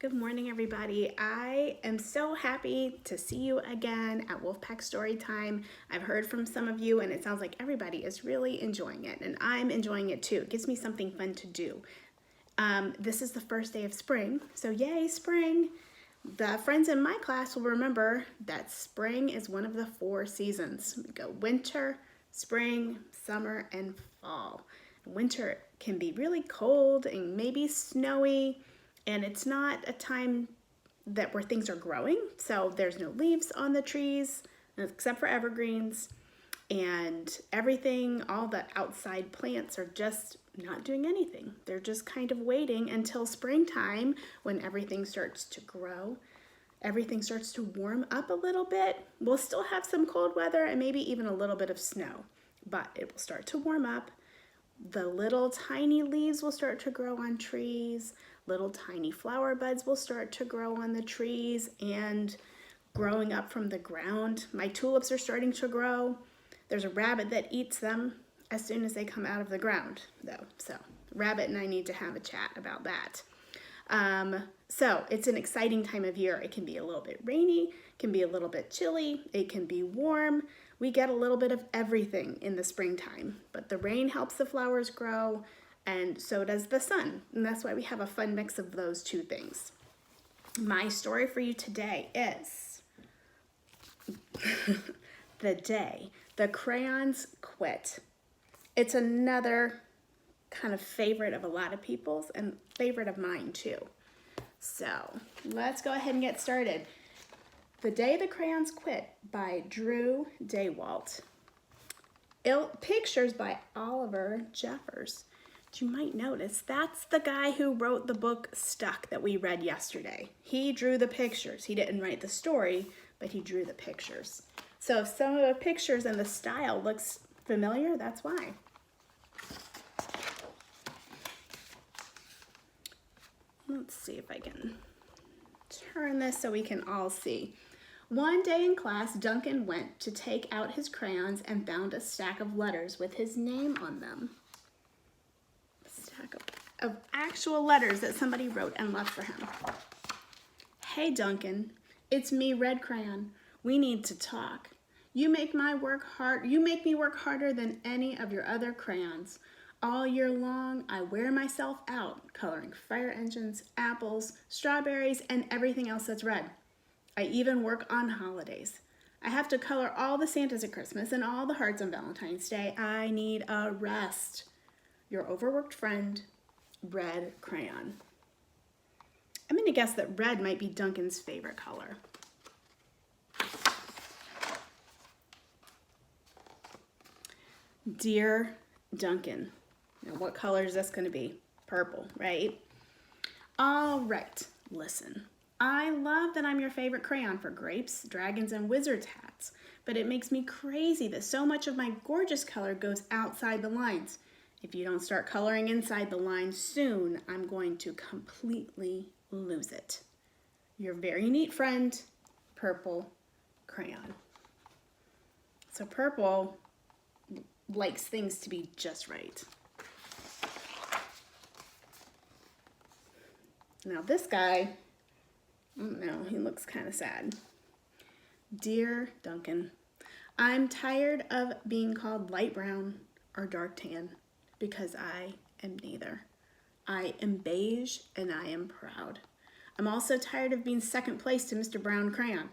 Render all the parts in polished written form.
Good morning, everybody. I am so happy to see you again at Wolfpack Storytime. I've heard from some of you, and it sounds like everybody is really enjoying it, and I'm enjoying it too. It gives me something fun to do. This is the first day of spring, so yay, spring! The friends in my class will remember that spring is one of the 4 seasons. We go winter, spring, summer, and fall. Winter can be really cold and maybe snowy, and it's not a time where things are growing, so there's no leaves on the trees except for evergreens, and everything, all the outside plants are just not doing anything. They're just kind of waiting until springtime when everything starts to grow. Everything starts to warm up a little bit. We'll still have some cold weather and maybe even a little bit of snow, but it will start to warm up. The little tiny leaves will start to grow on trees. Little tiny flower buds will start to grow on the trees and growing up from the ground. My tulips are starting to grow. There's a rabbit that eats them as soon as they come out of the ground, though. So Rabbit and I need to have a chat about that. So it's an exciting time of year. It can be a little bit rainy, it can be a little bit chilly, it can be warm. We get a little bit of everything in the springtime, but the rain helps the flowers grow, and so does the sun. And that's why we have a fun mix of those two things. My story for you today is the Crayons Quit. It's another kind of favorite of a lot of people's and favorite of mine too. So let's go ahead and get started. The Day the Crayons Quit by Drew Daywalt. Pictures by Oliver Jeffers. You might notice that's the guy who wrote the book Stuck that we read yesterday. He drew the pictures. He didn't write the story, but he drew the pictures. So if some of the pictures and the style looks familiar, that's why. Let's see if I can turn this so we can all see. One day in class, Duncan went to take out his crayons and found a stack of letters with his name on them. A stack of actual letters that somebody wrote and left for him. Hey Duncan, it's me, Red Crayon. We need to talk. You make me work harder than any of your other crayons. All year long, I wear myself out coloring fire engines, apples, strawberries, and everything else that's red. I even work on holidays. I have to color all the Santas at Christmas and all the hearts on Valentine's Day. I need a rest. Your overworked friend, Red Crayon. I'm going to guess that red might be Duncan's favorite color. Dear Duncan. Now, what color is this going to be? Purple, right? All right, listen. I love that I'm your favorite crayon for grapes, dragons, and wizards hats, but it makes me crazy that so much of my gorgeous color goes outside the lines. If you don't start coloring inside the lines soon, I'm going to completely lose it. Your very neat friend, Purple Crayon. So Purple likes things to be just right. Now this guy, I don't know, he looks kind of sad. Dear Duncan, I'm tired of being called light brown or dark tan because I am neither. I am beige and I am proud. I'm also tired of being second place to Mr. Brown Crayon.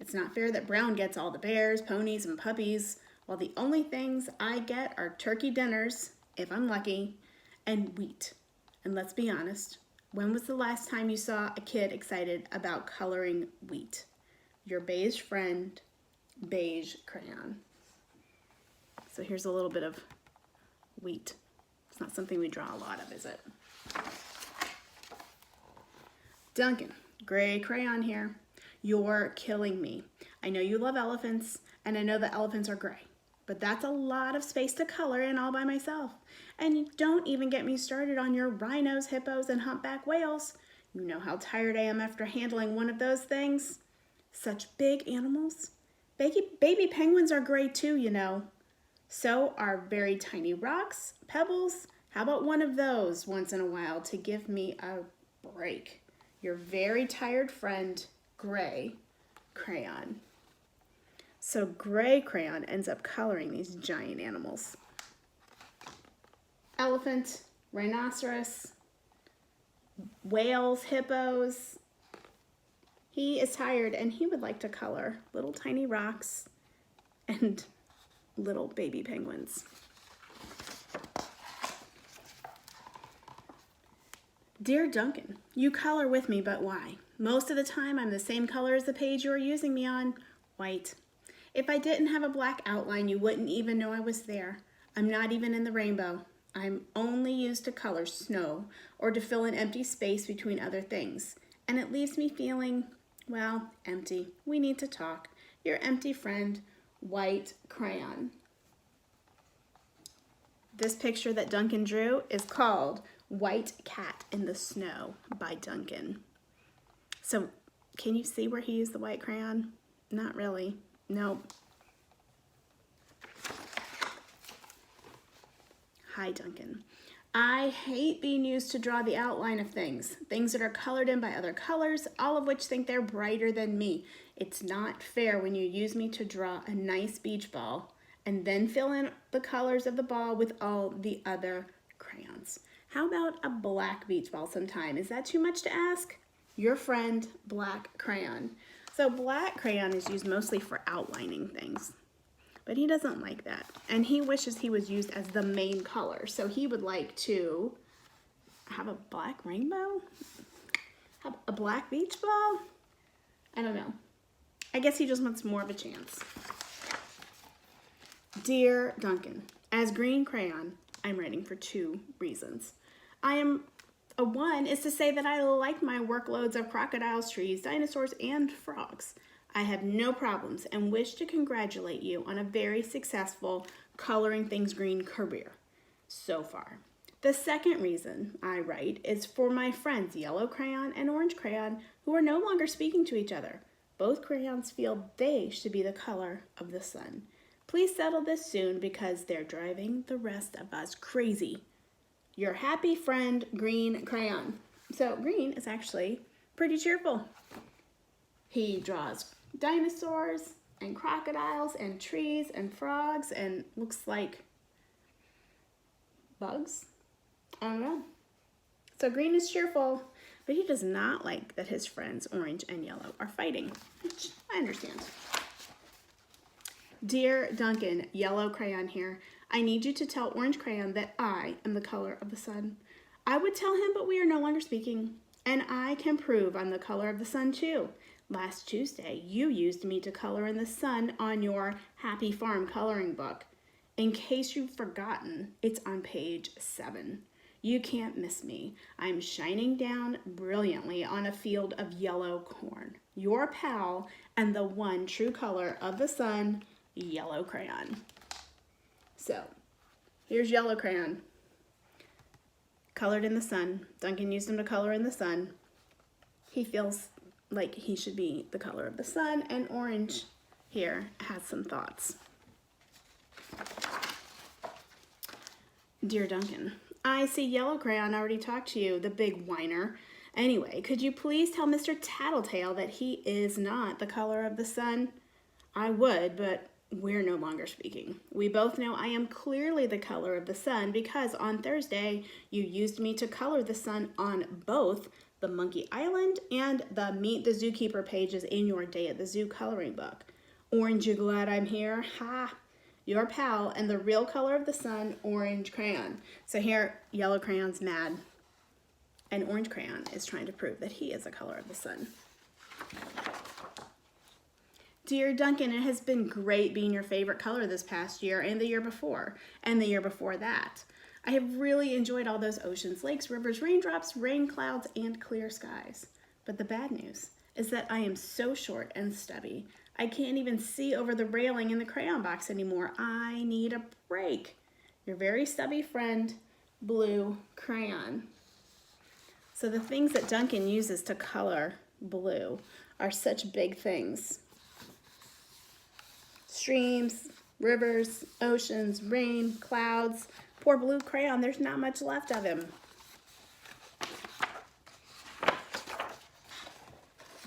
It's not fair that Brown gets all the bears, ponies, and puppies, while the only things I get are turkey dinners, if I'm lucky, and wheat. And let's be honest, when was the last time you saw a kid excited about coloring wheat? Your beige friend, Beige Crayon. So here's a little bit of wheat. It's not something we draw a lot of, is it? Duncan, Gray Crayon here. You're killing me. I know you love elephants, and I know that elephants are gray, but that's a lot of space to color in all by myself. And don't even get me started on your rhinos, hippos, and humpback whales. You know how tired I am after handling one of those things. Such big animals. Baby penguins are gray too, you know. So are very tiny rocks, pebbles. How about one of those once in a while to give me a break? your very tired friend, Gray Crayon. So Gray Crayon ends up coloring these giant animals. Elephant, rhinoceros, whales, hippos. He is tired and he would like to color little tiny rocks and little baby penguins. Dear Duncan, you color with me, but why? Most of the time I'm the same color as the page you are using me on, white. If I didn't have a black outline, you wouldn't even know I was there. I'm not even in the rainbow. I'm only used to color snow or to fill an empty space between other things. And it leaves me feeling, well, empty. We need to talk. Your empty friend, White Crayon. This picture that Duncan drew is called White Cat in the Snow by Duncan. So can you see where he used the white crayon? Not really. Nope. Hi, Duncan. I hate being used to draw the outline of things that are colored in by other colors, all of which think they're brighter than me. It's not fair when you use me to draw a nice beach ball and then fill in the colors of the ball with all the other crayons. How about a black beach ball sometime? Is that too much to ask? Your friend, Black Crayon. So black crayon is used mostly for outlining things, but he doesn't like that. And he wishes he was used as the main color. So he would like to have a black rainbow? Have a black beach ball? I don't know. I guess he just wants more of a chance. Dear Duncan, as Green Crayon, I'm writing for 2 reasons. One is to say that I like my workloads of crocodiles, trees, dinosaurs, and frogs. I have no problems and wish to congratulate you on a very successful coloring things green career so far. The second reason I write is for my friends Yellow Crayon and Orange Crayon who are no longer speaking to each other. Both crayons feel they should be the color of the sun. Please settle this soon because they're driving the rest of us crazy. Your happy friend, Green Crayon. So Green is actually pretty cheerful. He draws dinosaurs and crocodiles and trees and frogs and looks like bugs. I don't know. So Green is cheerful, but he does not like that his friends Orange and Yellow are fighting, which I understand. Dear Duncan, Yellow Crayon here. I need you to tell Orange Crayon that I am the color of the sun. I would tell him, but we are no longer speaking. And I can prove I'm the color of the sun too. Last Tuesday, you used me to color in the sun on your Happy Farm coloring book. In case you've forgotten, it's on page 7. You can't miss me. I'm shining down brilliantly on a field of yellow corn. Your pal and the one true color of the sun, Yellow Crayon. So, here's Yellow Crayon. Colored in the sun. Duncan used him to color in the sun. He feels like he should be the color of the sun, and Orange here has some thoughts. Dear Duncan, I see Yellow Crayon already talked to you, the big whiner. Anyway, could you please tell Mr. Tattletale that he is not the color of the sun? I would, but we're no longer speaking. We both know I am clearly the color of the sun because on Thursday you used me to color the sun on both the Monkey Island and the Meet the Zookeeper pages in your Day at the Zoo coloring book. Orange, you glad I'm here? Ha! Your pal and the real color of the sun, Orange Crayon. So here, Yellow Crayon's mad, and Orange Crayon is trying to prove that he is the color of the sun. Dear Duncan, it has been great being your favorite color this past year and the year before, and the year before that. I have really enjoyed all those oceans, lakes, rivers, raindrops, rain clouds, and clear skies. But the bad news is that I am so short and stubby. I can't even see over the railing in the crayon box anymore. I need a break. Your very stubby friend, Blue Crayon. So the things that Duncan uses to color blue are such big things. Streams, rivers, oceans, rain, clouds. Poor Blue Crayon, there's not much left of him.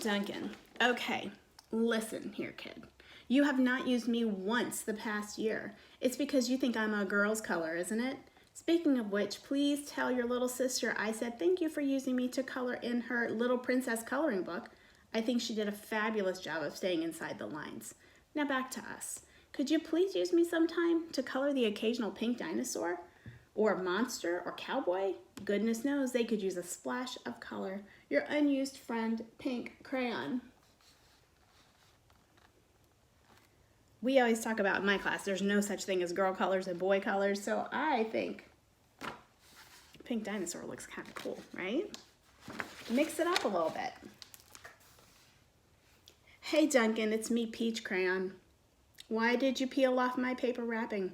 Duncan, okay, listen here, kid. You have not used me once the past year. It's because you think I'm a girl's color, isn't it? Speaking of which, please tell your little sister I said thank you for using me to color in her Little Princess coloring book. I think she did a fabulous job of staying inside the lines. Now back to us. Could you please use me sometime to color the occasional pink dinosaur? Or monster or cowboy? Goodness knows they could use a splash of color. Your unused friend, Pink Crayon. We always talk about in my class, there's no such thing as girl colors and boy colors, so I think pink dinosaur looks kind of cool, right? Mix it up a little bit. Hey Duncan, it's me, Peach Crayon. Why did you peel off my paper wrapping?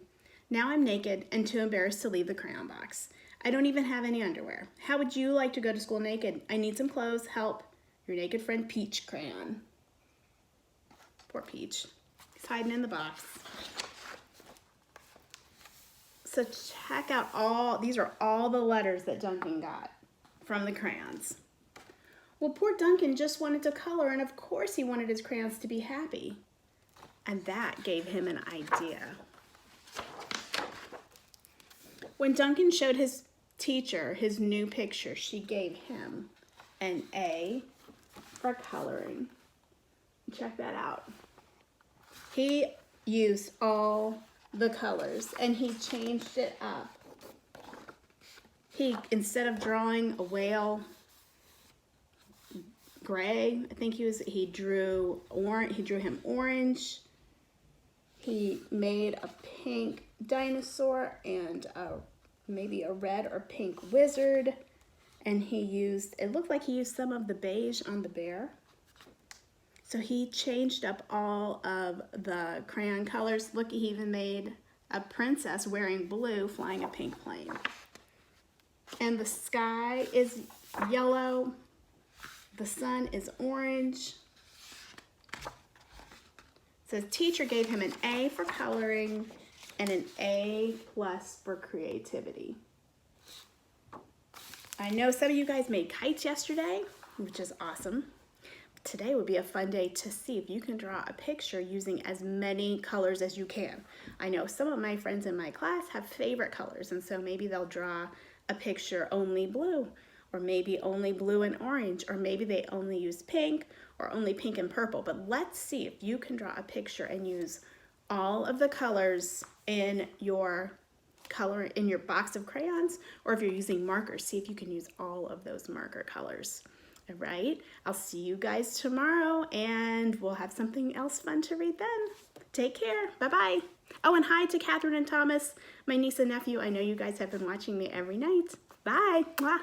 Now I'm naked and too embarrassed to leave the crayon box. I don't even have any underwear. How would you like to go to school naked? I need some clothes, help. Your naked friend, Peach Crayon. Poor Peach. He's hiding in the box. So check out these are all the letters that Duncan got from the crayons. Well, poor Duncan just wanted to color, and of course he wanted his crayons to be happy. And that gave him an idea. When Duncan showed his teacher his new picture, she gave him an A for coloring. Check that out. He used all the colors and he changed it up. Instead of drawing a whale gray, I think he drew him orange. He made a pink dinosaur and maybe a red or pink wizard. And it looked like he used some of the beige on the bear. So he changed up all of the crayon colors. Look, he even made a princess wearing blue flying a pink plane. And the sky is yellow. The sun is orange. So the teacher gave him an A for coloring and an A+ for creativity. I know some of you guys made kites yesterday, which is awesome. Today would be a fun day to see if you can draw a picture using as many colors as you can. I know some of my friends in my class have favorite colors, and so maybe they'll draw a picture only blue, or maybe only blue and orange, or maybe they only use pink, or only pink and purple. But let's see if you can draw a picture and use all of the colors in your box of crayons, or if you're using markers, see if you can use all of those marker colors. All right, I'll see you guys tomorrow, and we'll have something else fun to read then. Take care. Bye-bye. Oh, and hi to Catherine and Thomas, my niece and nephew. I know you guys have been watching me every night. Bye. Mwah.